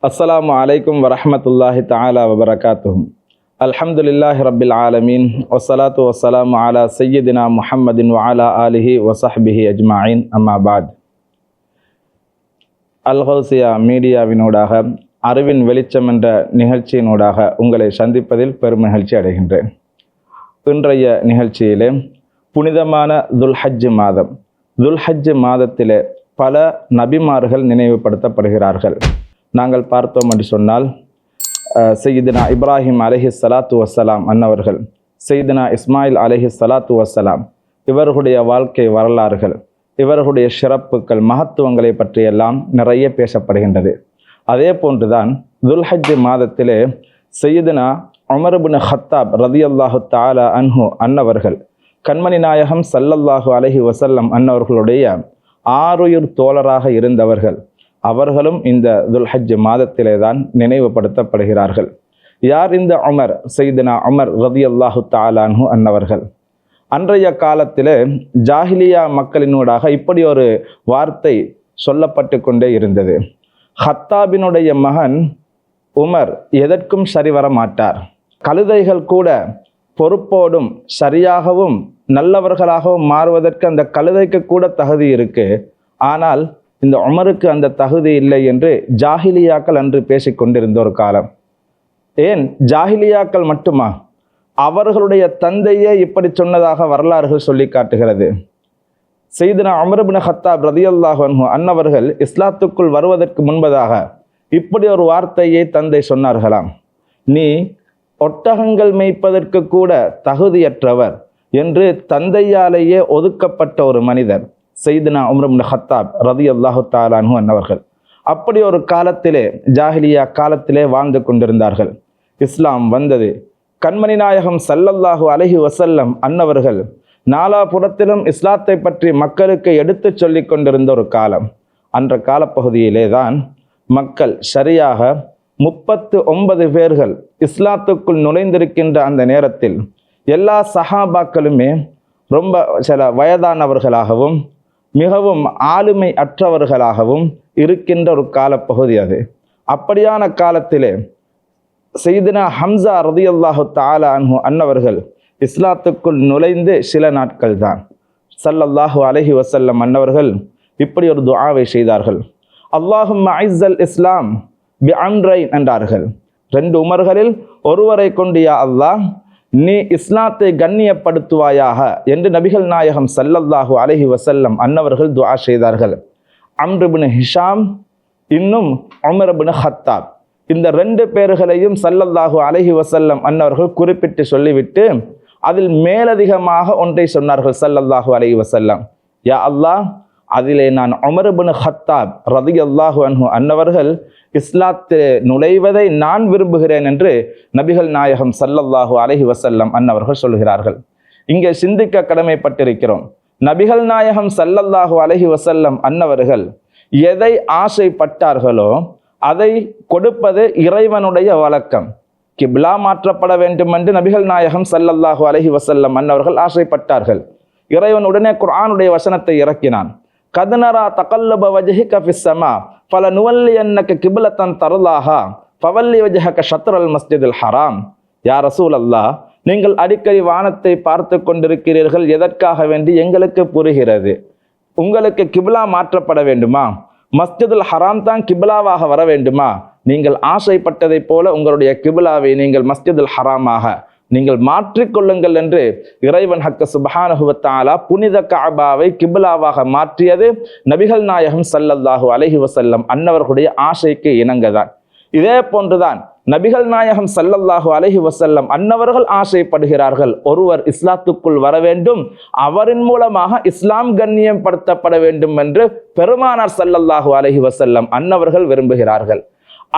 அஸ்ஸலாமு அலைக்கும் வரஹ்மத்துல்லாஹி தஆலா வபரகாத்துஹு. அல்ஹம்துலில்லாஹி ரப்பில் ஆலமீன் வஸ்ஸலாத்து வஸ்ஸலாமு அலா சய்யிதினா முஹம்மதின் வ அலா ஆலிஹி வ ஸஹ்பிஹி அஜ்மஈன். அம்மா பாத். அல்-கௌசியா மீடியாவினூடாக அறிவின் வெளிச்சம் என்ற நிகழ்ச்சியினூடாக உங்களை சந்திப்பதில் பெரும் மகிழ்ச்சி அடைகின்றேன். இன்றைய நிகழ்ச்சியிலே புனிதமான துல்ஹஜ் மாதம், துல்ஹஜ் மாதத்திலே பல நபிமார்கள் நினைவுபடுத்தப்படுகிறார்கள். நாங்கள் பார்த்தோம் என்று சொன்னால் சையீதுனா இப்ராஹிம் அலைஹி ஸலாத்து வஸ்ஸலாம் அன்னவர்கள், சையீதுனா இஸ்மாயில் அலைஹி ஸலாத்து வஸ்ஸலாம், இவர்களுடைய வாழ்க்கை வரலாறுகள், இவர்களுடைய சிறப்புகள், மகத்துவங்களை பற்றியெல்லாம் நிறைய பேசப்படுகின்றது. அதே போன்றுதான் துல்ஹஜ் மாதத்திலே சையீதுனா உமர் இப்னு ஹத்தாப் ரலியல்லாஹு தஆலா அன்ஹு அன்னவர்கள், கண்மணி நாயகம் ஸல்லல்லாஹு அலைஹி வஸல்லம் அன்னவர்களுடைய ஆருயிர் தோழராக இருந்தவர்கள். அவர்களும் இந்த துல்ஹஜ் மாதத்திலே தான் நினைவுபடுத்தப்படுகிறார்கள். யார் இந்த உமர்? சையீதுனா உமர் ரலியல்லாஹு தஆலா அன்ஹு அன்னவர்கள். அன்றைய காலத்திலே ஜாஹிலியா மக்களினூடாக இப்படி ஒரு வார்த்தை சொல்லப்பட்டு கொண்டே இருந்தது. ஹத்தாபினுடைய மகன் உமர் எதற்கும் சரிவர மாட்டார். கழுதைகள் கூட பொறுப்போடும் சரியாகவும் நல்லவர்களாகவும் மாறுவதற்கு அந்த கழுதைக்கு கூட தகுதி இருக்கு. ஆனால் இந்த உமருக்கு அந்த தகுதி இல்லை என்று ஜாஹிலியாக்கள் அன்று பேசிக்கொண்டிருந்த ஒரு காலம். ஏன் ஜாஹிலியாக்கள் மட்டுமா? அவர்களுடைய தந்தையே இப்படி சொன்னதாக வரலாறுகள் சொல்லி காட்டுகிறது. சையீதுனா உமர் இப்னு ஹத்தாப் ரலியல்லாஹு அன்ஹு அன்னவர்கள் இஸ்லாத்துக்குள் வருவதற்கு முன்பதாக இப்படி ஒரு வார்த்தையை தந்தை சொன்னார்களாம். நீ ஒட்டகங்கள் மேய்ப்பதற்கு கூட தகுதியற்றவர் என்று தந்தையாலேயே ஒதுக்கப்பட்ட ஒரு மனிதர் சையீதுனா உமர் இப்னு ஹத்தாப் ரலியல்லாஹு தஆலா அன்ஹு அன்னவர்கள். அப்படி ஒரு காலத்திலே, ஜாஹிலியா காலத்திலே வாழ்ந்து கொண்டிருந்தார்கள். இஸ்லாம் வந்தது. கண்மணி நாயகம் ஸல்லல்லாஹு அலைஹி வஸல்லம் அன்னவர்கள் நாலாபுறத்திலும் இஸ்லாத்தை பற்றி மக்களுக்கு எடுத்து சொல்லி கொண்டிருந்த ஒரு காலம். அன்ற காலப்பகுதியிலே தான் மக்கள் சரியாக 39 பேர்கள் இஸ்லாத்துக்குள் நுழைந்திருக்கின்ற அந்த நேரத்தில் எல்லா சஹாபாக்களுமே ரொம்ப சில வயதானவர்களாகவும் மிகவும் ஆளுமை அற்றவர்களாகவும் இருக்கின்ற ஒரு காலப்பகுதி அது. அப்படியான காலத்திலே சையீதுனா ஹம்ஸா ரலியல்லாஹு தஆலா அன்ஹு அன்னவர்கள் இஸ்லாத்துக்குள் நுழைந்து சில நாட்கள் தான் ஸல்லல்லாஹு அலைஹி வஸல்லம் அன்னவர்கள் இப்படி ஒரு துஆவை செய்தார்கள். அல்லாஹும்ம அஇஸ்ஸல் இஸ்லாம் பிஅம்ரைன் என்றார்கள். 2 உமர்களில் ஒருவரை கொண்டு யா அல்லாஹ் நீ இஸ்லாத்தை கண்ணியப்படுத்துவாயாக என்று நபிகள் நாயகம் ஸல்லல்லாஹு அலைஹி வஸல்லம் அன்னவர்கள் துஆ செய்தார்கள். அம்ர் இப்னு ஹிஷாம் இன்னும் உமர் இப்னு ஹத்தாப், இந்த 2 பேர்களையும் ஸல்லல்லாஹு அலைஹி வஸல்லம் அன்னவர்கள் குறிப்பிட்டு சொல்லிவிட்டு அதில் மேலதிகமாக ஒன்றை சொன்னார்கள் ஸல்லல்லாஹு அலைஹி வஸல்லம். யா அல்லாஹ், அதிலே நான் உமர் இப்னு ஹத்தாப் ரலியல்லாஹு அன்ஹு அன்னவர்கள் இஸ்லாத்தில் நுழைவதை நான் விரும்புகிறேன் என்று நபிகள் நாயகம் ஸல்லல்லாஹு அலைஹி வஸல்லம் அன்னவர்கள் சொல்கிறார்கள். இங்கே சிந்திக்க கடமைப்பட்டிருக்கிறோம். நபிகள் நாயகம் ஸல்லல்லாஹு அலைஹி வஸல்லம் அன்னவர்கள் எதை ஆசைப்பட்டார்களோ அதை கொடுப்பது இறைவனுடைய வழக்கம். கிப்லா மாற்றப்பட வேண்டும் என்று நபிகள் நாயகம் ஸல்லல்லாஹு அலைஹி வஸல்லம் அன்னவர்கள் ஆசைப்பட்டார்கள். இறைவன் உடனே குர்ஆனுடைய வசனத்தை இறக்கினான். கத்னரா தகல்லப வஜ்ஹிக ஃபிஸ் ஸமா ஃபலனுவல்லியன்னக கிப்லத்தன் தர்லாஹா ஃபவல்லி வஜ்ஹக ஷத்ரல் மஸ்ஜிதில் ஹராம். யா ரசூலல்லாஹ், நீங்கள் அடிக்கடி வானத்தை பார்த்து கொண்டிருக்கிறீர்கள். எதற்காக வேண்டி எங்களுக்கு புரிகிறது. உங்களுக்கு கிப்லா மாற்றப்பட வேண்டுமா? மஸ்ஜிதுல் ஹராம் தான் கிப்லாவாக வர வேண்டுமா? நீங்கள் ஆசைப்பட்டதை போல உங்களுடைய கிப்லாவை நீங்கள் மஸ்ஜிதுல் ஹராமாக நீங்கள் மாற்றிக்கொள்ளுங்கள் என்று இறைவன் ஹக்க சுப்ஹானஹு வ தஆலா புனித கஅபாவை கிப்லாவாக மாற்றியது நபிகள் நாயகம் ஸல்லல்லாஹு அலைஹி வஸல்லம் அன்னவர்களுடைய ஆசைக்கு இணங்கதான். இதே போன்றுதான் நபிகள் நாயகம் ஸல்லல்லாஹு அலைஹி வஸல்லம் அன்னவர்கள் ஆசைப்படுகிறார்கள். ஒருவர் இஸ்லாத்துக்குள் வர வேண்டும், அவரின் மூலமாக இஸ்லாம் கண்ணியப்படுத்தப்பட வேண்டும் என்று பெருமானார் ஸல்லல்லாஹு அலைஹி வஸல்லம் அன்னவர்கள் விரும்புகிறார்கள்.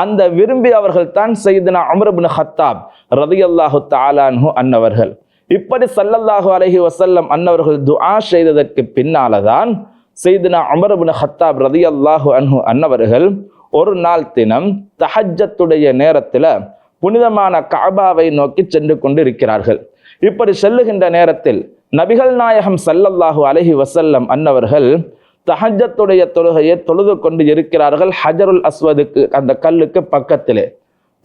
அந்த விரும்பியவர்கள் தான் சையீதுனா உமர் இப்னு ஹத்தாப் ரலியல்லாஹு தஆலா அன்ஹு அன்னவர்கள். இப்படி ஸல்லல்லாஹு அலைஹி வஸல்லம் அன்னவர்கள் துஆ செய்ததற்கு பின்னால்தான் சையீதுனா உமர் இப்னு ஹத்தாப் ரலியல்லாஹு அன்ஹு அன்னவர்கள் ஒரு நாள் தினம் தஹஜ்ஜத்துடைய நேரத்தில் புனிதமான கஅபாவை நோக்கி சென்று கொண்டு இருக்கிறார்கள். இப்படி செல்லுகின்ற நேரத்தில் நபிகள் நாயகம் ஸல்லல்லாஹு அலைஹி வஸல்லம் அன்னவர்கள் தஹஜ்ஜத்துடைய தொழுகையை தொழுது கொண்டு இருக்கிறார்கள் ஹஜருல் அஸ்வதுக்கு, அந்த கல்லுக்கு பக்கத்திலே.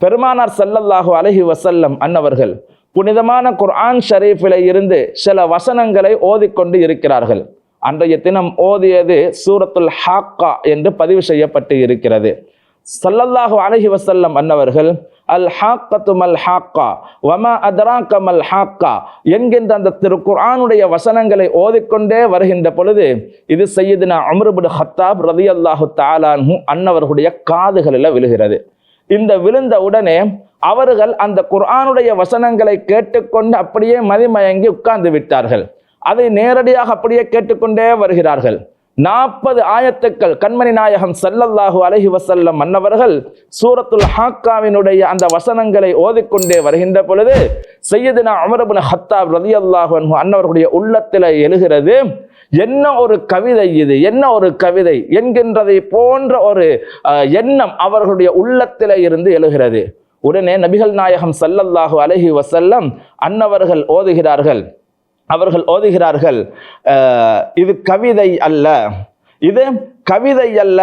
பெருமானார் ஸல்லல்லாஹு அலைஹி வஸல்லம் அன்னவர்கள் புனிதமான குர்ஆன் ஷரீஃபிலே இருந்து சில வசனங்களை ஓதிக்கொண்டு இருக்கிறார்கள். அன்றைய தினம் ஓதியது சூரத்துல் ஹாக்கா என்று பதிவு செய்யப்பட்டு இருக்கிறது. ஸல்லல்லாஹு அலைஹி வஸல்லம் அன்னவர்கள் அல் ஹாக்கத்து மல் ஹாக்கா வமா அத்ராக மல் ஹாக்கா என்கின்ற அந்த திருக்குர்ஆனுடைய வசனங்களை ஓதிக்கொண்டே வருகின்ற பொழுது இது சய்யிதுனா உமர் இப்னு ஹத்தாப் ரலியல்லாஹு தஆலா அன்ஹு அன்னவர்களுடைய காதுகளில் விழுகிறது. இந்த விழுந்த உடனே அவர்கள் அந்த குர்ஆனுடைய வசனங்களை கேட்டுக்கொண்டு அப்படியே மதிமயங்கி உட்கார்ந்து விட்டார்கள். அதை நேரடியாக அப்படியே கேட்டுக்கொண்டே வருகிறார்கள். 40 ஆயத்துக்கள் கண்மணி நாயகம் ஸல்லல்லாஹு அலைஹி வஸல்லம் அன்னவர்கள் சூரத்துல் ஹாக்காவினுடைய அந்த வசனங்களை ஓதிக்கொண்டே வருகின்ற பொழுது சய்யிதுனா உமர் இப்னு ஹத்தாப் ரலியல்லாஹு அன்ஹு அன்னவர்களுடைய உள்ளத்தில் எழுகிறது, என்ன ஒரு கவிதை இது, என்ன ஒரு கவிதை என்கின்றதை போன்ற ஒரு எண்ணம் அவர்களுடைய உள்ளத்தில் இருந்து எழுகிறது. உடனே நபிகள் நாயகம் ஸல்லல்லாஹு அலைஹி வஸல்லம் அன்னவர்கள் ஓதுகிறார்கள். அவர்கள் ஓதுகிறார்கள், இது கவிதை அல்ல, இது கவிதை அல்ல,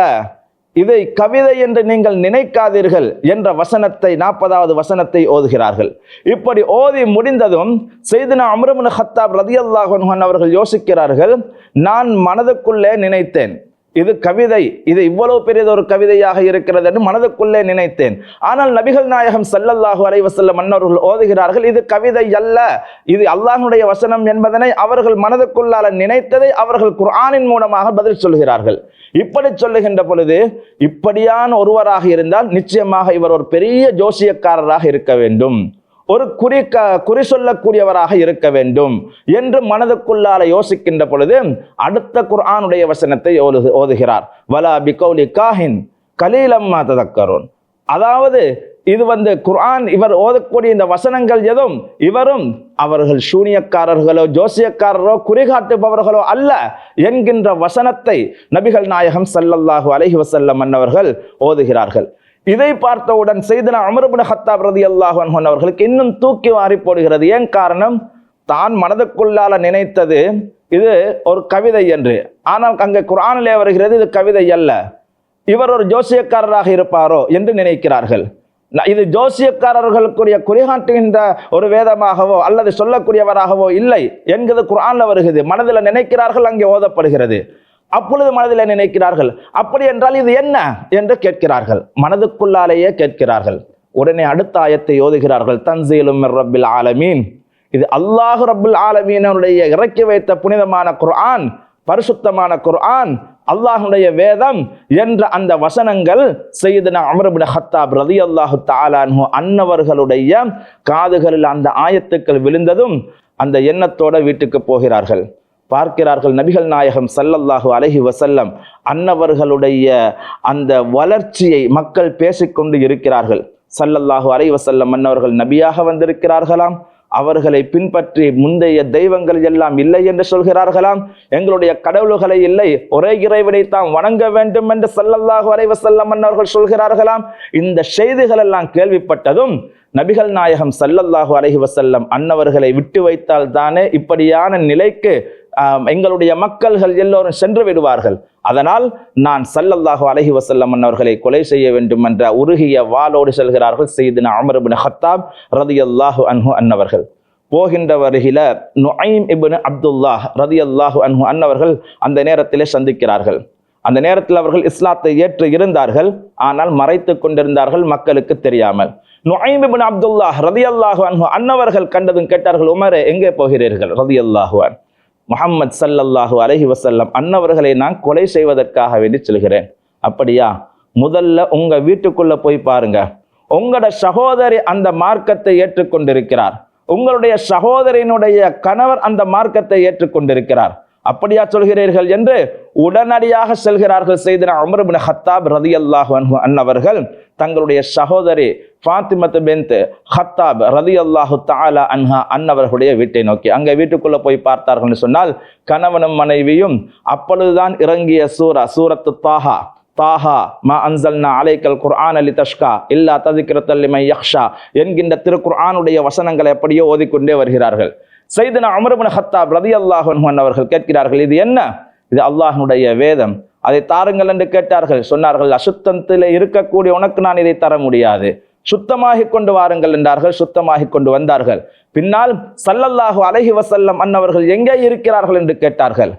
இதை கவிதை என்று நீங்கள் நினைக்காதீர்கள் என்ற வசனத்தை 40வது வசனத்தை ஓதுகிறார்கள். இப்படி ஓதி முடிந்ததும் சய்யிதுனா உமர் இப்னு ஹத்தாப் ரலியல்லாஹு அன்ஹு அவர்கள் யோசிக்கிறார்கள், நான் மனதுக்குள்ளே நினைத்தேன் இது கவிதை, இது இவ்வளவு பெரியதொரு கவிதையாக இருக்கிறது என்று மனதுக்குள்ளே நினைத்தேன். ஆனால் நபிகள் நாயகம் ஸல்லல்லாஹு அலைஹி வஸல்லம் அன்னவர்கள் ஓதுகிறார்கள், இது கவிதை அல்ல, இது அல்லாஹ்வுடைய வசனம் என்பதனை அவர்கள் மனதுக்குள்ளால நினைத்ததை அவர்கள் குர்ஆனின் மூலமாக பதில் சொல்கிறார்கள். இப்படி சொல்லுகின்ற பொழுது இப்படியான ஒருவராக இருந்தால் நிச்சயமாக இவர் ஒரு பெரிய ஜோசியக்காரராக இருக்க வேண்டும், ஒரு குறி சொல்லக்கூடியவராக இருக்க வேண்டும் என்று மனதுக்குள்ளால யோசிக்கின்ற பொழுது அடுத்த குர்ஆனுடைய வசனத்தை ஓதுகிறார். வலா பிகௌலி காஹின் கலீலம்மா ததக்கரூன். அதாவது இது குர்ஆன், இவர் ஓதக்கூடிய இந்த வசனங்கள் எதுவும் இவரும் அவர்கள் சூனியக்காரர்களோ ஜோசியக்காரரோ குறிகாட்டுபவர்களோ அல்ல என்கின்ற வசனத்தை நபிகள் நாயகம் ஸல்லல்லாஹு அலைஹி வஸல்லம் அன்னவர்கள் ஓதுகிறார்கள். இதை பார்த்தவுடன் சய்யிதுனா உமர் இப்னு ஹத்தாப் ரலியல்லாஹு அன்ஹு அவர்களுக்கு இன்னும் தூக்கி வாரி போடுகிறது. ஏன் காரணம், தான் மனதுக்குள்ளால நினைத்தது இது ஒரு கவிதை என்று, ஆனால் அங்கே குர்ஆனிலே வருகிறது இது கவிதை அல்ல, இவர் ஒரு ஜோசியக்காரராக இருப்பாரோ என்று நினைக்கிறார்கள். இது ஜோசியக்காரர்களுக்குரிய குறிகாட்டுகின்ற ஒரு வேதமாகவோ அல்லது சொல்லக்கூடியவராகவோ இல்லை என்கிறது குர்ஆன்ல வருகிறது. மனதில் நினைக்கிறார்கள், அங்கே ஓதப்படுகிறது. அப்பொழுது மனதில் நினைக்கிறார்கள், அப்படி என்றால் இது என்ன என்று கேட்கிறார்கள், மனதுக்குள்ளாலேயே கேட்கிறார்கள். உடனே அடுத்த ஆயத்தை ஓதுகிறார்கள், தன்சீலும் மிர் ரப்பில் ஆலமீன். இது அல்லாஹ் ரப்புல் ஆலமீனுடைய இறக்கி வைத்த புனிதமான குர்ஆன், பரிசுத்தமான குர்ஆன், அல்லாஹ்வுடைய வேதம் என்ற அந்த வசனங்கள் சய்யிதுனா உமர் இப்னு ஹத்தாப் ரலியல்லாஹு தஆலா அன்ஹு அன்னவர்களுடைய காதுகளில் அந்த ஆயத்துக்கள் விழுந்ததும் அந்த எண்ணத்தோட வீட்டுக்கு போகிறார்கள். பார்க்கிறார்கள் நபிகள் நாயகம் ஸல்லல்லாஹு அலைஹி வஸல்லம் அன்னவர்களுடைய அந்த வளர்ச்சியை மக்கள் பேசிக்கொண்டு இருக்கிறார்கள். ஸல்லல்லாஹு அலைஹி வஸல்லம் அன்னவர்கள் நபியாக வந்திருக்கிறார்களாம், அவர்களை பின்பற்றி முந்தைய தெய்வங்கள் எல்லாம் இல்லை என்று சொல்கிறார்களாம், எங்களுடைய கடவுள்களை இல்லை, ஒரே இறைவனை தான் வணங்க வேண்டும் என்று ஸல்லல்லாஹு அலைஹி வஸல்லம் அன்னவர்கள் சொல்கிறார்களாம். இந்த செய்திகள் எல்லாம் கேள்விப்பட்டதும் நபிகள் நாயகம் ஸல்லல்லாஹு அலைஹி வஸல்லம் அன்னவர்களை விட்டு வைத்தால் தானே இப்படியான நிலைக்கு எங்களுடைய மக்கள்கள் எல்லோரும் சென்று விடுவார்கள், அதனால் நான் ஸல்லல்லாஹு அலைஹி வஸல்லம் அன்னவர்களை கொலை செய்ய வேண்டும் என்ற உருகிய வாளோடு செல்கிறார்கள் சய்யிதுனா உமர் இப்னு ஹத்தாப் ரலியல்லாஹு அன்ஹு அன்னவர்கள். போகின்ற வருகில நுஐம் இப்னு அப்துல்லாஹ் ரலியல்லாஹு அன்ஹு அன்னவர்கள் அந்த நேரத்திலே சந்திக்கிறார்கள். அந்த நேரத்தில் அவர்கள் இஸ்லாத்தை ஏற்று இருந்தார்கள், ஆனால் மறைத்து கொண்டிருந்தார்கள் மக்களுக்கு தெரியாமல். நுஐம் இப்னு அப்துல்லாஹ் ரலியல்லாஹு அன்ஹு அன்னவர்கள் கண்டதும் கேட்டார்கள், உமரே எங்கே போகிறீர்கள்? ரலியல்லாஹு அன்ஹு, முஹம்மது ஸல்லல்லாஹு அலைஹி வஸல்லம் அன்னவர்களை நான் கொலை செய்வதற்காக வேண்டி சொல்கிறேன். அப்படியா, முதல்ல உங்க வீட்டுக்குள்ள போய் பாருங்க, உங்களோட சகோதரி அந்த மார்க்கத்தை ஏற்றுக்கொண்டிருக்கிறார், உங்களுடைய சகோதரியினுடைய கணவர் அந்த மார்க்கத்தை ஏற்றுக்கொண்டிருக்கிறார், அப்படியா சொல்கிறீர்கள் என்று உடனடியாக செல்கிறார்கள். சய்யிதுனா உமர் இப்னு ஹத்தாப் ரலியல்லாஹு அன்ஹு அன்னவர்கள் தங்களுடைய சகோதரி ஃபாத்திமத்து பின்த் ஹத்தாப் ரலியல்லாஹு தஆலா அன்ஹா அன்னவர்களுடைய வீட்டை நோக்கி, அங்கே வீட்டுக்குள்ள போய் பார்த்தார்கள் சொன்னால் கணவனும் மனைவியும் அப்பொழுதுதான் இறங்கிய சூரத்து தாஹா, தாஹா மா அன்சல்னா அலைக்கல் குர்ஆன லிதஷ்கா இல்லா தذிக்ரத்தல் லிமன் யக்ஷா என்கின்ற திருக்குர்ஆனுடைய வசனங்களை அப்படியே ஓதிக்கொண்டே வருகிறார்கள். சய்யிதுனா உமர் இப்னு ஹத்தாப் ரலியல்லாஹு அன்ஹு அவர்கள் கேட்கிறார்கள், இது என்ன? இது அல்லாஹ்வுடைய வேதம், அதை தாருங்கள் என்று கேட்டார்கள். சொன்னார்கள், அசுத்தத்தில் இருக்கக்கூடிய உனக்கு நான் இதை தர முடியாது, சுத்தமாகி கொண்டு வாருங்கள் என்றார்கள். சுத்தமாகி கொண்டு வந்தார்கள். பின்னால் ஸல்லல்லாஹு அலைஹி வஸல்லம் அன்னவர்கள் எங்கே இருக்கிறார்கள் என்று கேட்டார்கள்.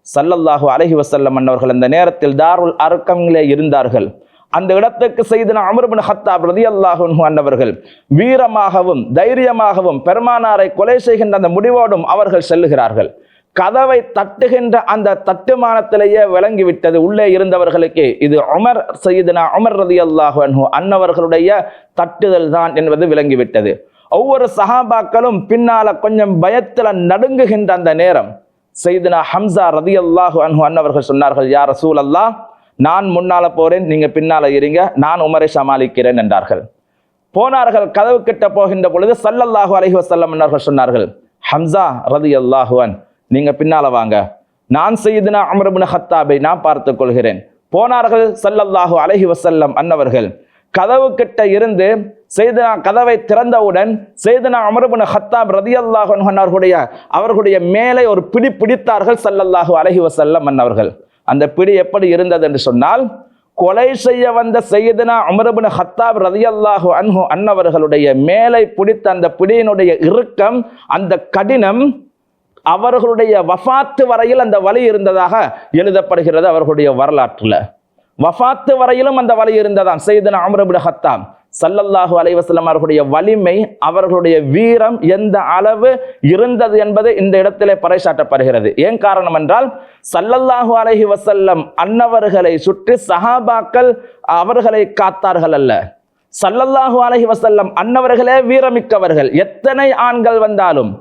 ஸல்லல்லாஹு அலைஹி வஸல்லம் அன்னவர்கள் அந்த நேரத்தில் தாருல் அர்கமிலே இருந்தார்கள். அந்த இடத்துக்கு ஸையதுனா உமர் இப்னு கத்தாப் ரலியல்லாஹு அன்ஹு அன்னவர்கள் வீரமாகவும் தைரியமாகவும் பெருமானாரை கொலை செய்கின்ற அந்த முடிவோடும் அவர்கள் செல்லுகிறார்கள். கதவை தட்டுகின்ற அந்த தட்டுமானத்திலேயே விளங்கிவிட்டது உள்ளே இருந்தவர்களுக்கு, இது உமர், ஸையதுனா உமர் ரலியல்லாஹு அன்ஹு அன்னவர்களுடைய தட்டுதல் தான் என்பது விளங்கிவிட்டது. ஒவ்வொரு சஹாபாக்களும் பின்னால கொஞ்சம் பயத்துல நடுங்குகின்ற அந்த நேரம் ஸையதுனா ஹம்ஸா ரலியல்லாஹு அன்ஹு அன்னவர்கள் சொன்னார்கள், யா ரசூலல்லாஹ், நான் முன்னால போறேன், நீங்க பின்னால இருங்க, நான் உமரை சமாளிக்கிறேன் என்றார்கள். போனார்கள். கதவு கிட்ட போகின்ற பொழுது ஸல்லல்லாஹு அலைஹி வஸல்லம் அன்னவர்கள் சொன்னார்கள், ஹம்ஸா ரலியல்லாஹு அன்ஹு, நீங்க பின்னால வாங்க, நான் ஸையதுனா உமர் இப்னு கத்தாபை நான் பார்த்துக் கொள்கிறேன். போனார்கள். ஸல்லல்லாஹு அலைஹி வஸல்லம் அன்னவர்கள் கதவு கிட்ட இருந்து ஸையதுனா கதவை திறந்தவுடன் ஸையதுனா உமர் இப்னு கத்தாப் ரலியல்லாஹு அன்ஹு அவர்களுடைய மேலே ஒரு பிடி பிடித்தார்கள் ஸல்லல்லாஹு அலைஹி வஸல்லம் அன்னவர்கள். அந்த பிடி எப்படி இருந்தது என்று சொன்னால், கொலை செய்ய வந்த ஸையதுனா உமர் இப்னு கத்தாப் ரலியல்லாஹு அன்ஹு அன்னவர்களுடைய மேலே பிடித்த அந்த பிடியினுடைய இறுக்கம், அந்த கடினம், அவர்களுடைய வஃபாத்து வரையில் அந்த வலி இருந்ததாக எழுதப்படுகிறது அவர்களுடைய வரலாற்றுல. வஃபாத்து வரையிலும் அந்த வலி இருந்ததான். ஸையதுனா உமர் இப்னு கத்தாப் ஸல்லல்லாஹு அலைஹி வஸல்லம் அவர்களுடைய வலிமை, அவர்களுடைய வீரம் எந்த அளவு இருந்தது என்பது இந்த இடத்திலே பறைசாட்டப்படுகிறது. ஏன் காரணம் என்றால், ஸல்லல்லாஹு அலைஹி வஸல்லம் அன்னவர்களை சுற்றி சஹாபாக்கள் அவர்களை காத்தார்கள் அல்ல, ஸல்லல்லாஹு அலைஹி வஸல்லம் அன்னவர்களே வீரமிக்கவர்கள். எத்தனை ஆண்கள் வந்தாலும்,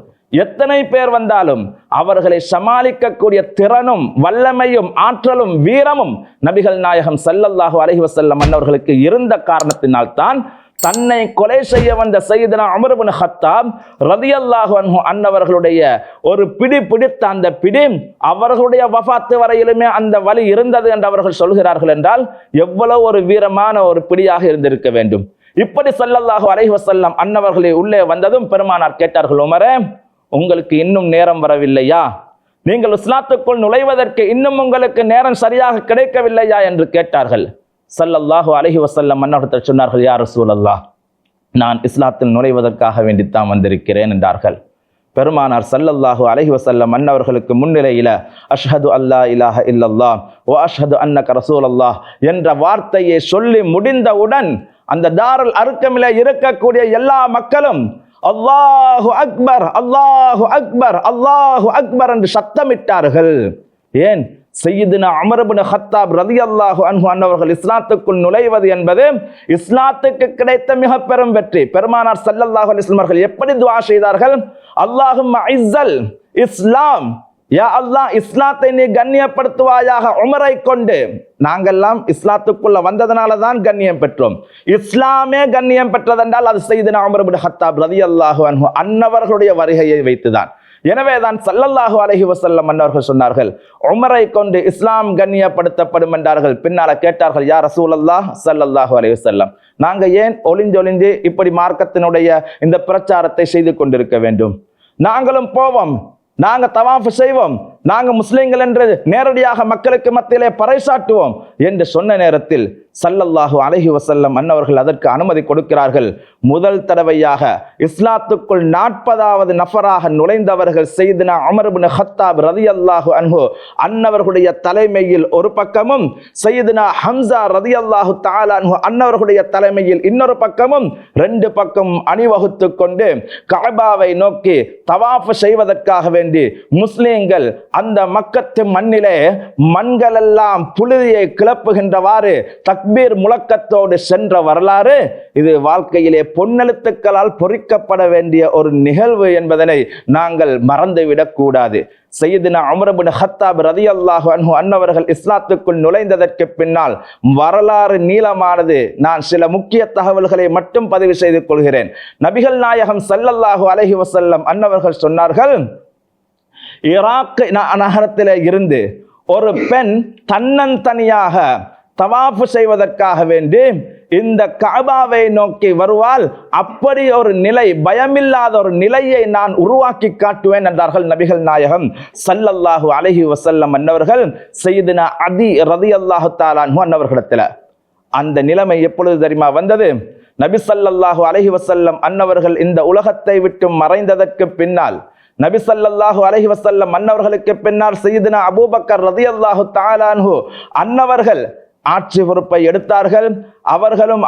எத்தனை பேர் வந்தாலும் அவர்களை சமாளிக்கக்கூடிய திறனும் வல்லமையும் ஆற்றலும் வீரமும் நபிகள் நாயகம் ஸல்லல்லாஹு அலைஹி வஸல்லம் அன்னவர்களுக்கு இருந்த காரணத்தினால் தான் தன்னை கொலை செய்ய வந்த ஸையதுனா உமர் இப்னு கத்தாப் ரலியல்லாஹு அன்ஹு அன்னவர்களுடைய ஒரு பிடி பிடித்த அந்த பிடி அவர்களுடைய வஃபாத்து வரையிலுமே அந்த வலி இருந்தது என்று அவர்கள் சொல்கிறார்கள் என்றால் எவ்வளவு ஒரு வீரமான ஒரு பிடியாக இருந்திருக்க வேண்டும். இப்படி ஸல்லல்லாஹு அலைஹி வஸல்லம் அன்னவர்களை உள்ளே வந்ததும் பெருமானார் கேட்டார்கள், உமரே, உங்களுக்கு இன்னும் நேரம் வரவில்லையா? நீங்கள் இஸ்லாத்துக்குள் நுழைவதற்கு இன்னும் உங்களுக்கு நேரம் சரியாக கிடைக்கவில்லையா என்று கேட்டார்கள். ஸல்லல்லாஹு அலைஹி வஸல்லம் அன்னவர்கள் சொன்னார்கள், யா ரசூலல்லாஹ், நான் இஸ்லாத்தில் நுழைவதற்காக வேண்டித்தான் வந்திருக்கிறேன் என்றார்கள். பெருமானார் ஸல்லல்லாஹு அலைஹி வஸல்லம் அன்னவர்களுக்கு முன்னிலையில அஷ்ஹது அல்லா இலாஹ இல்லல்லாஹ் வ அஷ்ஹது அன்னக ரசூலுல்லாஹ் என்ற வார்த்தையை சொல்லி முடிந்தவுடன் அந்த தாருல் அர்கமிலே இருக்கக்கூடிய எல்லா மக்களும் அல்லாஹு அக்பர், அல்லாஹு அக்பர், அல்லாஹு அக்பர் என்று சத்தமிட்டார்கள். ஏன்? ஸையதுனா உமர் இப்னு கத்தாப் ரலியல்லாஹு அன்ஹு அன்னவர்கள் இஸ்லாத்துக்குள் நுழைவது என்பது இஸ்லாத்துக்கு கிடைத்த மிக பெரும் வெற்றி. பெருமானார் ஸல்லல்லாஹு அலைஹி வஸல்லம் அவர்கள் எப்படி துஆ செய்தார்கள்? அல்லாஹும்ம இஸ்ஸல் இஸ்லாம், யா அல்லாஹ், இஸ்லாத்தை நீ கண்ணியப்படுத்துவாயாக உமரை கொண்டு. நாங்கெல்லாம் இஸ்லாத்துக்குள்ள வந்ததனால தான் கண்ணியம் பெற்றோம். இஸ்லாமே கண்ணியம் பெற்றதென்றால் அது ஸையதுனா உமர் இப்னு கத்தாப் ரலியல்லாஹு அன்ஹு அன்னவர்களுடைய வருகையை வைத்துதான். எனவேதான் ஸல்லல்லாஹு அலைஹி வஸல்லம் அன்னவர்கள் சொன்னார்கள், உமரை கொண்டு இஸ்லாம் கண்ணியப்படுத்தப்படும் என்றார்கள். பின்னால கேட்டார்கள், யா ரசூலல்லாஹ் ஸல்லல்லாஹு அலைஹி வஸல்லம், நாங்க ஏன் ஒளிஞ்சொளிந்து இப்படி மார்க்கத்தினுடைய இந்த பிரச்சாரத்தை செய்து கொண்டிருக்க வேண்டும்? நாங்களும் போவோம், நாங்க தவாஃப் செய்வோம், நாங்க முஸ்லிம்கள் என்று நேரடியாக மக்களுக்கு மத்தியிலே பறைசாட்டுவோம் என்று சொன்ன நேரத்தில் ஸல்லல்லாஹு அலைஹி வஸல்லம் அன்னவர்கள் அதற்கு அனுமதி கொடுக்கிறார்கள். முதல் தடவையாக இஸ்லாத்துக்குள் 40வது நபராக நுழைந்தவர்கள் ஸையதுனா உமர் இப்னு கத்தாப் ரலியல்லாஹு அன்ஹு அன்னவர்களுடைய தலைமையில் ஒரு பக்கமும், ஸையதுனா ஹம்ஸா ரலியல்லாஹு தஆலா அன்ஹு அன்னவர்களுடைய தலைமையில் இன்னொரு பக்கமும், ரெண்டு பக்கமும் அணிவகுத்து கொண்டு கஅபாவை நோக்கி தவாஃப் செய்வதற்காக வேண்டி முஸ்லிம்கள் அந்த மக்கத்து மண்ணிலே மண்கள் எல்லாம் புழுதியை கிளப்புகின்றவாறு தக்பீர் முழக்கத்தோடு சென்ற வரலாறு இது வாழ்க்கையிலே பொன்னெழுத்துக்களால் பொறிக்கப்பட வேண்டிய ஒரு நிகழ்வு என்பதனை நாங்கள் மறந்துவிடக் கூடாது. ஸையதுனா உமர் இப்னு கத்தாப் ரலியல்லாஹு அன்ஹு அன்னவர்கள் இஸ்லாத்துக்குள் நுழைந்ததற்கு பின்னால் வரலாறு நீளமானது. நான் சில முக்கிய தகவல்களை மட்டும் பதிவு செய்து கொள்கிறேன். நபிகள் நாயகம் ஸல்லல்லாஹு அலைஹி வஸல்லம் அன்னவர்கள் சொன்னார்கள், ஈராக் நகரத்திலே இருந்து ஒரு பெண் தன்னந்தனியாக தவாஃப் செய்வதற்காக வேண்டி இந்த கஅபாவை நோக்கி வருவாள். அப்படி ஒரு நிலை, பயமில்லாத ஒரு நிலையை நான் உருவாக்கி காட்டுவேன் என்றார்கள் நபிகள் நாயகம் ஸல்லல்லாஹு அலைஹி வஸல்லம் அன்னவர்கள் சய்யிதுனா அதி ரலியல்லாஹு தஆலா அன்ஹு அன்னவர்களிடத்தில். அந்த நிலைமை எப்பொழுது தெரியுமா வந்தது? நபி ஸல்லல்லாஹு அலைஹி வஸல்லம் அன்னவர்கள் இந்த உலகத்தை விட்டு மறைந்ததற்கு பின்னால், நபி ஸல்லல்லாஹு அலைஹி வஸல்லம் அன்னவர்களுக்கு பின்னால் சய்யிதுனா அபூபக்கர் ரலியல்லாஹு தஆலா அன்ஹு அன்னவர்கள் ஆட்சி பொறுப்பை எடுத்தார்கள். அவர்களும்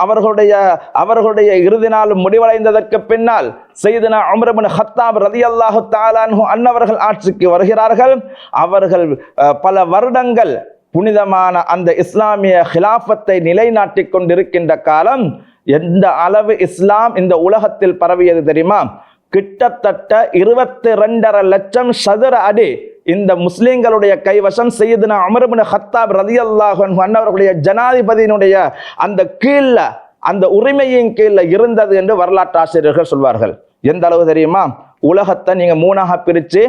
அவர்களுடைய இறுதி நாள் முடிவடைந்ததற்கு பின்னால் சய்யிதுனா உமர் இப்னு கத்தாப் ரலியல்லாஹு தஆலா அன்ஹு அன்னவர்கள் ஆட்சிக்கு வருகிறார்கள். அவர்கள் பல வருடங்கள் புனிதமான அந்த இஸ்லாமிய ஹிலாஃபத்தை நிலைநாட்டிக் கொண்டிருக்கின்ற காலம். எந்த அளவு இஸ்லாம் இந்த உலகத்தில் பரவியது தெரியுமா? கிட்டத்தட்ட 22.5 லட்சம் சதுர அடி இந்த முஸ்லிம்களுடைய கைவசம் சய்யிதுனா உமர் இப்னு கத்தாப் ரலியல்லாஹு அன்ஹு அன்னவர்களுடைய ஜனாதிபதியினுடைய அந்த கீழ, அந்த உரிமையின் கீழ இருந்தது என்று வரலாற்று ஆசிரியர்கள் சொல்வார்கள். எந்த அளவு தெரியுமா? உலகத்தை நீங்க 3ஆக பிரிச்சு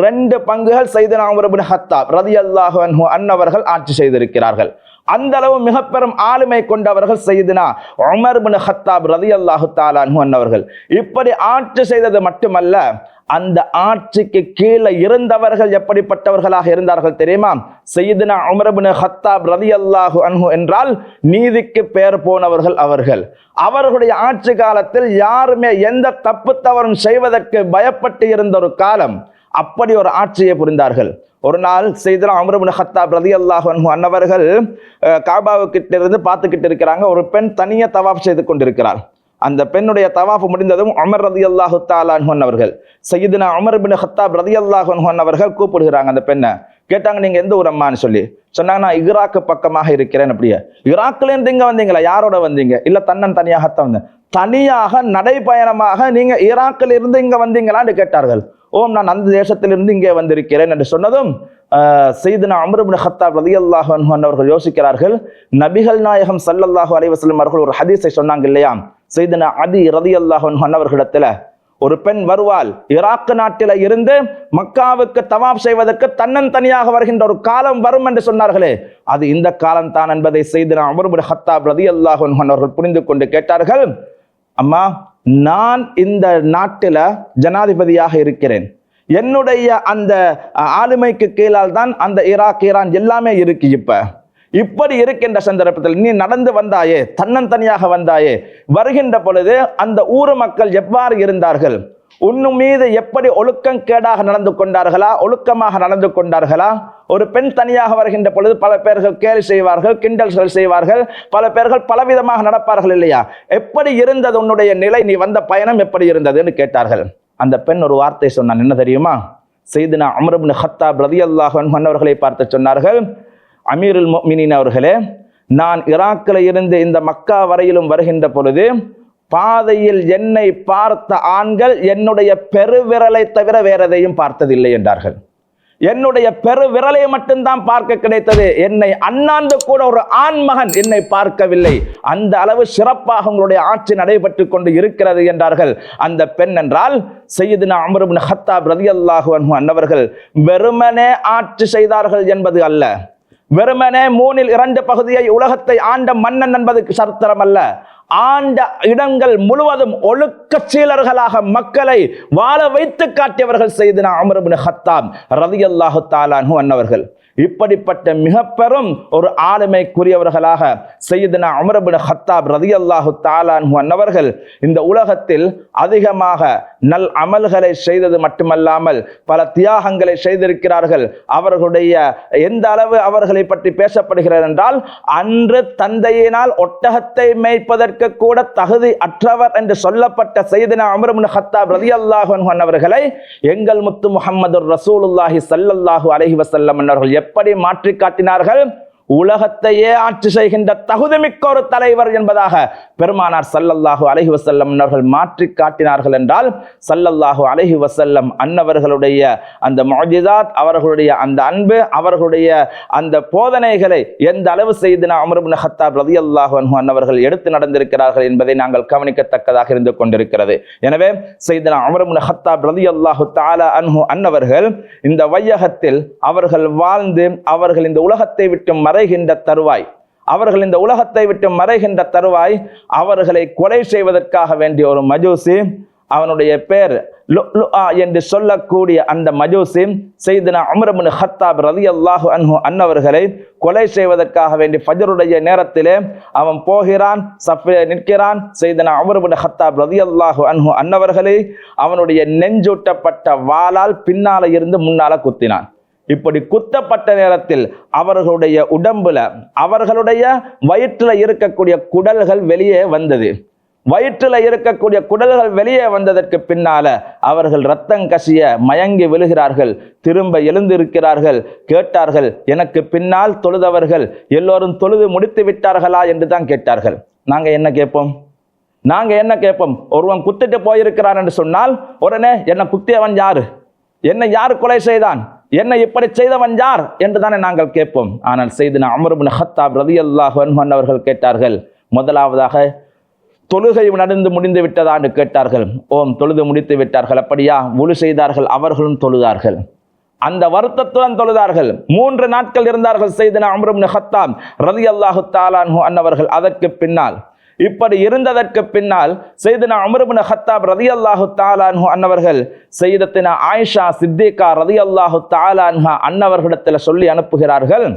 2 பங்குகள் சய்யிதுனா உமர் இப்னு கத்தாப் ரலியல்லாஹு அன்ஹு அன்னவர்கள் ஆட்சி செய்திருக்கிறார்கள். அந்த அளவு மிக பெரும் ஆளுமை கொண்டவர்கள் சய்யிதுனா உமர் இப்னு கத்தாப் ரலியல்லாஹு தஆலா அன்ஹு அன்னவர்கள். இப்படி ஆட்சி செய்தது மட்டுமல்ல, அந்த ஆட்சிக்கு கீழே இருந்தவர்கள் எப்படிப்பட்டவர்களாக இருந்தார்கள் தெரியுமா? சய்யிதுனா உமர் இப்னு கத்தாப் ரலியல்லாஹு அன்ஹு என்றால் நீதிக்கு பெயர் போனவர்கள் அவர்கள். அவர்களுடைய ஆட்சி காலத்தில் யாருமே எந்த தப்பு தவறும் செய்வதற்கு பயப்பட்டு இருந்த ஒரு காலம். அப்படி ஒரு ஆட்சியை புரிந்தார்கள். ஒரு நாள் சய்யிதுனா உமர் இப்னு கத்தாப் ரலியல்லாஹு அன்ஹு அன்னவர்கள் காபாவுக்கிட்ட இருந்து பார்த்துக்கிட்டு இருக்கிறாங்க. ஒரு பெண் தனியாக தவாஃப் செய்து கொண்டிருக்கிறார். அந்த பெண்ணுடைய தவாஃப் முடிந்ததும் உமர் ரலியல்லாஹு தஆலா அன்ஹு அவர்கள் சய்யிதுனா உமர் இப்னு கத்தாப் ரலியல்லாஹு அன்ஹு அவர்கள் கூப்பிடுகிறாங்க. அந்த பெண்ணை கேட்டாங்க, நீங்க எந்த ஊர் அம்மான்னு சொல்லி சொன்னாங்க. நான் ஈராக்கு பக்கமாக இருக்கிறேன். அப்படியே ஈராக்ல இருந்து இங்க வந்தீங்களா? யாரோட வந்தீங்க? இல்ல தன்னன் தனியாகத்தான் வந்தேன். தனியாக நடைபயணமாக நீங்க ஈராக்கில் இருந்து இங்க வந்தீங்களான்னு கேட்டார்கள். ஓம், நான் அந்த தேசத்திலிருந்து இங்கே வந்திருக்கிறேன் என்று சொன்னதும் சய்யிதுனா உமர் இப்னு கத்தாப் ரலியல்லாஹு அன்ஹு அவர்கள் யோசிக்கிறார்கள். நபிகள் நாயகம் ஸல்லல்லாஹு அலைஹி வஸல்லம் அவர்கள் ஒரு ஹதீஸை சொன்னாங்க இல்லையா? சய்யிதுனா அதி ரலியல்லாஹு அன்ஹு அவர்களிடத்துல ஒரு பெண் வருவாள், ஈராக் நாட்டில இருந்து மக்காவுக்கு தவாப் செய்வதற்கு தன்னன் தனியாக வருகின்ற ஒரு காலம் வரும் என்று சொன்னார்களே, அது இந்த காலம் தான் என்பதை சய்யிதுனா உமர் இப்னு கத்தாப் ரலியல்லாஹு அன்ஹு அவர்கள் புரிந்து கொண்டு கேட்டார்கள், அம்மா, நான் இந்த நாட்டில ஜனாதிபதியாக இருக்கிறேன். என்னுடைய அந்த ஆளுமைக்கு கீழால் தான் அந்த ஈராக், ஈரான் எல்லாமே இருக்கு. இப்படி இருக்கின்ற சந்தர்ப்பத்தில் நீ நடந்து வந்தாயே, தன்னன் தனியாக வந்தாயே, வருகின்ற பொழுது அந்த ஊர் மக்கள் எவ்வாறு இருந்தார்கள்? உன்னு மீது எப்படி ஒழுக்கம் கேடாக நடந்து கொண்டார்களா, ஒழுக்கமாக நடந்து கொண்டார்களா? ஒரு பெண் தனியாக வருகின்ற பொழுது பல பேர்கள் கேலி செய்வார்கள், கிண்டல்கள் செய்வார்கள், பல பேர்கள் பலவிதமாக நடப்பார்கள் இல்லையா? எப்படி இருந்தது உன்னுடைய நிலை, நீ வந்த பயணம் எப்படி இருந்ததுன்னு கேட்டார்கள். அந்த பெண் ஒரு வார்த்தை சொன்னான். என்ன தெரியுமா? சய்யிதுனா உமர் இப்னு கத்தாப் ரலியல்லாஹு அன்ஹு அவர்களை பார்த்து சொன்னார்கள், அமீருல் முஃமினீன் அவர்களே, நான் ஈராக்கில் இருந்து இந்த மக்கா வரையிலும் வருகின்ற பொழுது பாதையில் என்னை பார்த்த ஆண்கள் என்னுடைய பெருவிரலை தவிர வேற எதையும் பார்த்ததில்லை என்றார்கள். என்னுடைய பெருவிரலை மட்டும்தான் பார்க்க கிடைத்தது. என்னை அண்ணாந்து கூட ஒரு ஆண்மகன் என்னை பார்க்கவில்லை. அந்த அளவு சிறப்பாக உங்களுடைய ஆட்சி நடைபெற்று கொண்டு இருக்கிறது என்றார்கள். அந்த பெண் என்றால் சய்யிதுனா உமர் இப்னு கத்தாப் ரலியல்லாஹு அன்ஹு அன்னவர்கள் வெறுமனே ஆட்சி செய்தார்கள் என்பது அல்ல. வெறுமனே 3/2 பகுதியை உலகத்தை ஆண்ட மன்னன் என்பதற்கு சரித்திரம் அல்ல. ஆண்ட இடங்கள் முழுவதும் ஒழுக்க சீலர்களாக மக்களை வாழ வைத்து காட்டியவர்கள் சய்யிதுனா உமர் இப்னு கத்தாப் ரலியல்லாஹு தஆலா அன்ஹு அன்னவர்கள். இப்படிப்பட்ட மிக பெரும் ஒரு ஆளுமைக்குரியவர்களாக சய்யிதுனா உமர் இப்னு கத்தாப் ரலியல்லாஹு தஆலா அன்ஹு அன்னவர்கள் இந்த உலகத்தில் அதிகமாக நல் அமல்களை செய்தது மட்டுமல்லாமல் பல தியாகங்களை செய்திருக்கிறார்கள். அவர்களுடைய எந்த அளவு அவர்களை பற்றி பேசப்படுகிறது என்றால், அன்று தந்தையினால் ஒட்டகத்தை மேய்ப்பதற்கு கூட தகுதி அற்றவர் என்று சொல்லப்பட்ட சய்யிதுனா உமர் இப்னு கத்தாப் ரலியல்லாஹு அன்ஹு அன்னவர்களை எங்கள் முத்து முஹம்மதுர் ரசூலுல்லாஹி ஸல்லல்லாஹு அலைஹி வஸல்லம் அவர்கள் எப்படி மாற்றி காட்டினார்கள்? உலகத்தையே ஆட்சி செய்கின்ற தகுதிமிக்க ஒரு தலைவர் என்பதாக பெருமானார் ஸல்லல்லாஹு அலைஹி வஸல்லம் அவர்கள் மாற்றி காட்டினார்கள் என்றால், ஸல்லல்லாஹு அலைஹி வஸல்லம் அன்னவர்களுடைய அந்த முஅஜிஸாத், அவர்களுடைய அந்த அன்பு, அவர்களுடைய அந்த போதனைகளை எந்த அளவு சய்யிதுனா உமர் இப்னு கத்தாப் ரலியல்லாஹு அன்ஹு அன்னவர்கள் எடுத்து நடந்திருக்கிறார்கள் என்பதை நாங்கள் கவனிக்கத்தக்கதாக இருந்து கொண்டிருக்கிறது. எனவே சய்யிதுனா உமர் இப்னு கத்தாப் ரலியல்லாஹு தஆலா அன்ஹு அன்னவர்கள் இந்த வையகத்தில் அவர்கள் வாழ்ந்து அவர்கள் இந்த உலகத்தை விட்டு மறைகின்ற தருவாய், அவர்கள் இந்த உலகத்தை விட்டு மறைகின்ற தருவாய் அவர்களை கொலை செய்வதற்காக வேண்டிய ஒரு மஜூசி, அவனுடைய பேர் லுஆ என்று சொல்லக்கூடிய அந்த மஜூசி சையதுனா உமர் இப்னு கத்தாப் ரலியல்லாஹு அன்ஹு அன்னவர்களை கொலை செய்வதற்காக வேண்டி ஃபஜ்ருடைய நேரத்திலே அவன் போகிறான், சஃபிலே நிற்கிறான். சையதுனா உமர் இப்னு கத்தாப் ரலியல்லாஹு அன்ஹு அன்னவர்களை அவனுடைய நெஞ்சூட்டப்பட்ட வாளால் பின்னால இருந்து முன்னால குத்தினான். இப்படி குத்தப்பட்ட நேரத்தில் அவர்களுடைய உடம்புல அவர்களுடைய வயிற்றுல இருக்கக்கூடிய குடல்கள் வெளியே வந்தது. வயிற்றுல இருக்கக்கூடிய குடல்கள் வெளியே வந்ததற்கு பின்னால அவர்கள் ரத்தம் கசிய மயங்கி விழுகிறார்கள். திரும்ப எழுந்திருக்கிறார்கள். கேட்டார்கள், எனக்கு பின்னால் தொழுதவர்கள் எல்லோரும் தொழுது முடித்து விட்டார்களா என்று தான் கேட்டார்கள். நாங்க என்ன கேட்போம்? ஒருவன் குத்திட்டு போயிருக்கிறான் என்று சொன்னால் உடனே என்ன குத்தியவன் யாரு, என்னை யார் கொலை செய்தான், என்ன இப்படி செய்தவன் யார் என்று தானே நாங்கள் கேட்போம். ஆனால் சையதுனா உமர் இப்னு கத்தாப் ரலியல்லாஹு அன்ஹு அவர்கள் கேட்டார்கள், முதலாவதாக தொழுகை நடந்து முடிந்து விட்டதா என்று கேட்டார்கள். ஓம், தொழுது முடித்து விட்டார்கள். அப்படியா? வுலு செய்தார்கள், அவர்களும் தொழுதார்கள். அந்த வருத்தத்துடன் தொழுதார்கள். 3 நாட்கள் இருந்தார்கள் சையதுனா உமர் இப்னு கத்தாப் ரலியல்லாஹு தஆலா அன்ஹு அன்னவர்கள். அதற்கு பின்னால் இப்படி இருந்ததற்கு பின்னால் சையதுனா உமர் இப்னு கத்தாப் ரலியல்லாஹு தஆலா அன்ஹு அன்னவர்கள் சையதத்தினா ஆயிஷா சித்திகா ரலியல்லாஹு தஆலா அன்ஹா அன்னவர்களிடத்தில் சொல்லி அனுப்புகிறார்கள்,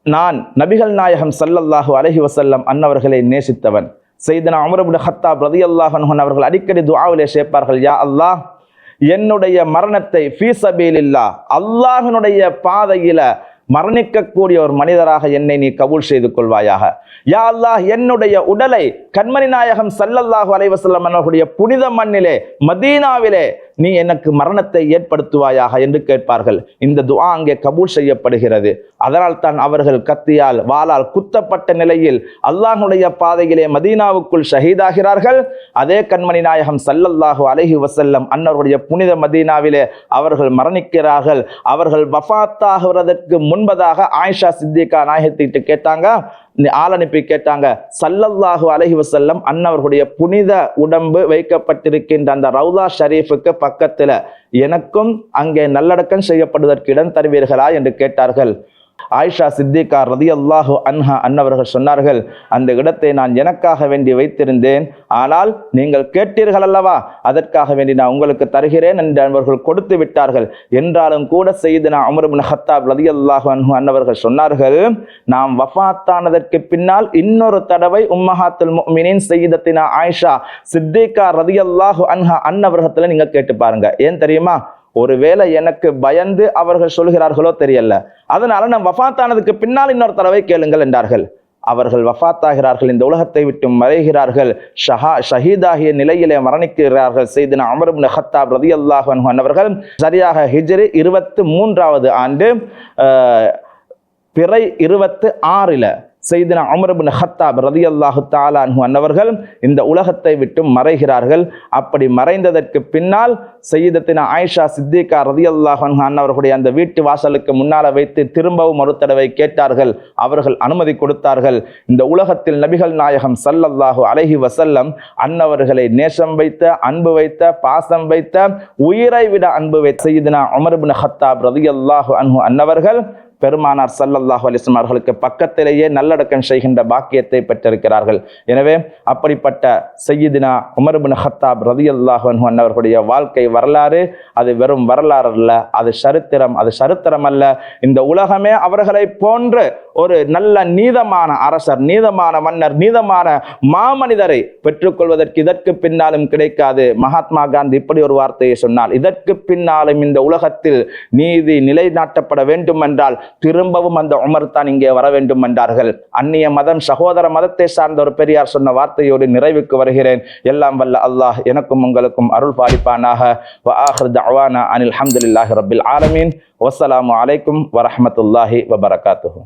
நான் நபிகள் நாயகம் ஸல்லல்லாஹு அலைஹி வஸல்லம் அன்னவர்களை நேசித்தவன். சையதுனா உமர் இப்னு கத்தாப் ரலியல்லாஹு அன்ஹு அவர்கள் அடிக்கடி துஆவிலே சேர்ப்பார்கள், யா அல்லாஹ், என்னுடைய மரணத்தை ஃபீ சபீலில்லாஹ், அல்லாஹ்வினுடைய பாதையில மரணிக்கக்கூடிய ஒரு மனிதராக என்னை நீ கபூல் செய்து கொள்வாயாக. யா அல்லாஹ், என்னுடைய உடலை கண்மணி நாயகம் ஸல்லல்லாஹு அலைஹி வஸல்லம் அவர்களுடைய புனித மண்ணிலே மதீனாவிலே நீ எனக்கு மரணத்தை ஏற்படுத்துவாயாக என்று கேட்பார்கள். இந்த துஆ அங்கே கபூல் செய்யப்படுகிறது. அதனால் தான் அவர்கள் கத்தியால் வாளால் குத்தப்பட்ட நிலையில் அல்லாஹ்வுடைய பாதையிலே மதீனாவுக்குள் ஷஹீதாகிறார்கள். அதே கண்மணி நாயகம் ஸல்லல்லாஹு அலைஹி வஸல்லம் அன்னவருடைய புனித மதீனாவிலே அவர்கள் மரணிக்கிறார்கள். அவர்கள் வஃபாத்தாகிறதற்கு முன்பதாக ஆயிஷா சித்திகா நாயகத்திட்டு கேட்டாங்க, ஆள் அனுப்பி கேட்டாங்க, ஸல்லல்லாஹு அலைஹி வஸல்லம் அன்னவர்களுடைய புனித உடம்பு வைக்கப்பட்டிருக்கின்ற அந்த ரவுதா ஷரீஃபுக்கு பக்கத்துல எனக்கும் அங்கே நல்லடக்கம் செய்யப்படுவதற்கு இடம் தருவீர்களா என்று கேட்டார்கள். ஆயிஷா சித்திகா ரலியல்லாஹு அன்ஹா அன்னவர்கள் சொன்னார்கள், அந்த இடத்தை நான் எனக்காக வேண்டி வைத்திருந்தேன், ஆனால் நீங்கள் கேட்டீர்கள் அல்லவா, அதற்காக வேண்டி நான் உங்களுக்கு தருகிறேன் என்று அவர்கள் கொடுத்து விட்டார்கள். என்றாலும் கூட சையதுனா உமர் இப்னு கத்தாப் ரலியல்லாஹு அன்ஹு அன்னவர்கள் சொன்னார்கள், நாம் வஃபாத்தானதற்கு பின்னால் இன்னொரு தடவை உம்மஹாத்துல் முஃமினீன் சையதத்தினா ஆயிஷா சித்திகா ரலியல்லாஹு அன்ஹா அன்னவர்களிடத்துல நீங்க கேட்டு பாருங்க. ஏன் தெரியுமா? ஒருவேளை எனக்கு பயந்து அவர்கள் சொல்கிறார்களோ தெரியல, அதனால நான் வஃபாத்தானதுக்கு பின்னால் இன்னொரு தடவை கேளுங்கள் என்றார்கள். அவர்கள் வஃபாத்தாகிறார்கள், இந்த உலகத்தை விட்டு மறைகிறார்கள், ஷஹீதாகிய நிலையிலே மரணிக்கிறார்கள். சையதுனா உமர் இப்னு கத்தாப் ரலியல்லாஹு அன்ஹு அவர்கள் சரியாக ஹிஜ்ரி 23வது ஆண்டு பிறை 26 சையதுனா உமர் இப்னு கத்தாப் ரலியல்லாஹு தஆலா அன்ஹு அன்னவர்கள் இந்த உலகத்தை விட்டு மறைகிறார்கள். அப்படி மறைந்ததற்கு பின்னால் சையதத்தினா ஆயிஷா சித்திகா ரலியல்லாஹு அன்ஹா அன்னவர்களுடைய அந்த வீட்டு வாசலுக்கு முன்னால வைத்து திரும்பவும் ஒரு தடவை கேட்டார்கள். அவர்கள் அனுமதி கொடுத்தார்கள். இந்த உலகத்தில் நபிகள் நாயகம் ஸல்லல்லாஹு அலைஹி வஸல்லம் அன்னவர்களை நேசம் வைத்த, அன்பு வைத்த, பாசம் வைத்த, உயிரை விட அன்பு வைத்த சையதுனா உமர் இப்னு கத்தாப் ரலியல்லாஹு அன்ஹு அன்னவர்கள் பெருமானார் ஸல்லல்லாஹு அலைஹி வஸல்லம் அவர்களுக்கு பக்கத்திலேயே நல்லடக்கம் செய்கின்ற பாக்கியத்தை பெற்றிருக்கிறார்கள். எனவே அப்படிப்பட்ட சையதுனா உமர் இப்னு கத்தாப் ரலியல்லாஹு அன்ஹு அவர்களுடைய வாழ்க்கை வரலாறு அது வெறும் வரலாறு அல்ல, அது சரித்திரம். அது சரித்திரம் அல்ல, இந்த உலகமே அவர்களை போன்று ஒரு நல்ல நீதமான அரசர், நீதமான மன்னர், நீதமான மாமனிதரை பெற்றுக்கொள்வதற்கு இதற்கு பின்னாலும் கிடைக்காது. மகாத்மா காந்தி இப்படி ஒரு வார்த்தையை சொன்னால், இதற்கு பின்னாலும் இந்த உலகத்தில் நீதி நிலைநாட்டப்பட வேண்டும் என்றால் திரும்பவும் அந்த உமர் தான் இங்கே வர வேண்டும் என்றார்கள். அந்நிய மதம், சகோதர மதத்தை சார்ந்த ஒரு பெரியார் சொன்ன வார்த்தையோடு நிறைவுக்கு வருகிறேன். எல்லாம் வல்ல அல்லாஹ் எனக்கும் உங்களுக்கும் அருள் பாலிப்பானாக. வ ஆகிர் தஅவானா அனில் ஹம்துலில்லாஹி ரப்பில் ஆலமீன். வஸ்ஸலாமு அலைக்கும் வரஹ்மத்துல்லாஹி வபரகாத்துஹு.